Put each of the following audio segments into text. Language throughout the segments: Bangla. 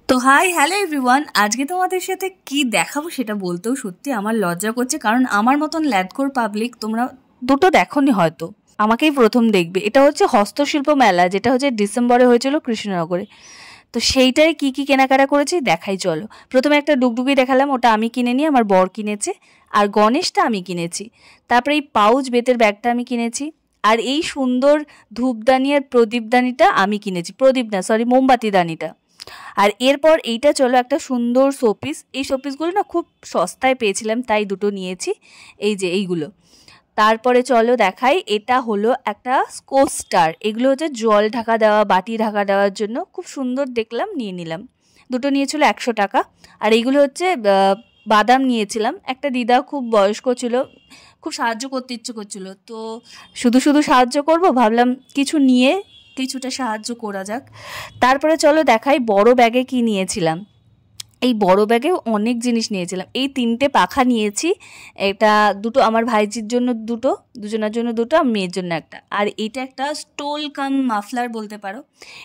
তো হাই হ্যালো এভরিওয়ান, আজকে তোমাদের সাথে কি দেখাবো সেটা বলতেও সত্যি আমার লজ্জা করছে, কারণ আমার মতন ল্যাদকোর পাবলিক তোমরা দুটো দেখোনি হয়তো, আমাকেই প্রথম দেখবে। এটা হচ্ছে হস্তশিল্প মেলা, যেটা হচ্ছে ডিসেম্বরে হয়েছিল কৃষ্ণনগরে। তো সেইটাই কি কি কেনাকাটা করেছি দেখাই চলো। প্রথমে একটা ডুগডুগি দেখালাম, ওটা আমি কিনে নিই, আমার বর কিনেছে। আর গণেশটা আমি কিনেছি। তারপরে এই পাউচ বেতের ব্যাগটা আমি কিনেছি। আর এই সুন্দর ধূপদানি আর প্রদীপদানিটা আমি কিনেছি, প্রদীপ না সরি মোমবাতি দানিটা। আর এরপর এইটা চলো একটা সুন্দর শোপিস, এই শোপিসগুলো না খুব সস্তায় পেয়েছিলাম তাই দুটো নিয়েছি, এই যে এইগুলো। তারপরে চলো দেখাই, এটা হলো একটা কোস্টার, এগুলো হচ্ছে জল ঢাকা দেওয়া, বাটি ঢাকা দেওয়ার জন্য, খুব সুন্দর দেখলাম নিয়ে নিলাম। দুটো নিয়েছিল 100 টাকা। আর এইগুলো হচ্ছে বাদাম নিয়েছিলাম, একটা দিদা খুব বয়স্ক ছিল, খুব সাহায্য করতে ইচ্ছে করছিল, তো শুধু শুধু সাহায্য করব ভাবলাম কিছু নিয়ে কিছুটা সাহায্য করা যাক। তারপরে চলো দেখাই বড় ব্যাগে কি নিয়েছিলাম। এই বড় ব্যাগে অনেক জিনিস নিয়েছিলাম, এই 3টে পাখা নিয়েছি। এটা দুটো আমার ভাইজির জন্য, দুজনের জন্য দুটো, মেয়ের জন্য একটা। আর এটা একটা স্টোল কাম মাফলার বলতে পারো,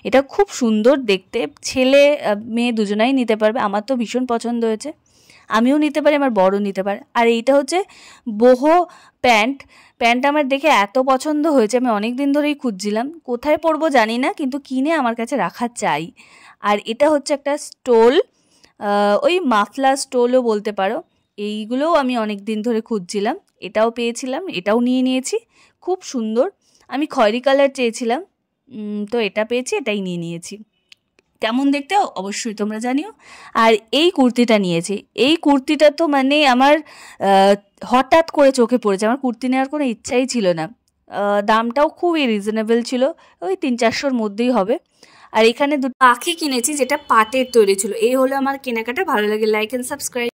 এটা খুব সুন্দর দেখতে, ছেলে মেয়ে দুজনাই নিতে পারবে, আমার তো ভীষণ পছন্দ হয়েছে। আমিও নিতে পারি, আমার বড়ও নিতে পারে। আর এইটা হচ্ছে বোহো প্যান্ট, প্যান্ট আমার দেখে এত পছন্দ হয়েছে, আমি অনেক দিন ধরেই খুঁজছিলাম, কোথায় পরবো জানি না, কিন্তু কিনে আমার কাছে রাখা চাই। আর এটা হচ্ছে একটা স্টোল, ওই মাফলার স্টোলও বলতে পারো, এইগুলোও আমি অনেক দিন ধরে খুঁজছিলাম, এটাও পেয়েছিলাম, এটাও নিয়ে নিয়েছি, খুব সুন্দর। আমি খয়েরি কালার চেয়েছিলাম, তো এটা পেয়েছি, এটাই নিয়ে নিয়েছি। কেমন দেখতে অবশ্যই তোমরা জানিও। আর এই কুর্তিটা নিয়েছি, এই কুর্তিটা তো মানে আমার হঠাৎ করে চোখে পড়েছে, আমার কুর্তি নেওয়ার কোনো ইচ্ছাই ছিল না। দামটাও খুবই রিজনেবল ছিল, ওই 300-400-র মধ্যেই হবে। আর এখানে দুটো পাখি কিনেছি, যেটা পাটের তৈরি ছিল। এই হলো আমার কেনাকাটা, ভালো লাগে লাইক অ্যান্ড সাবস্ক্রাইব।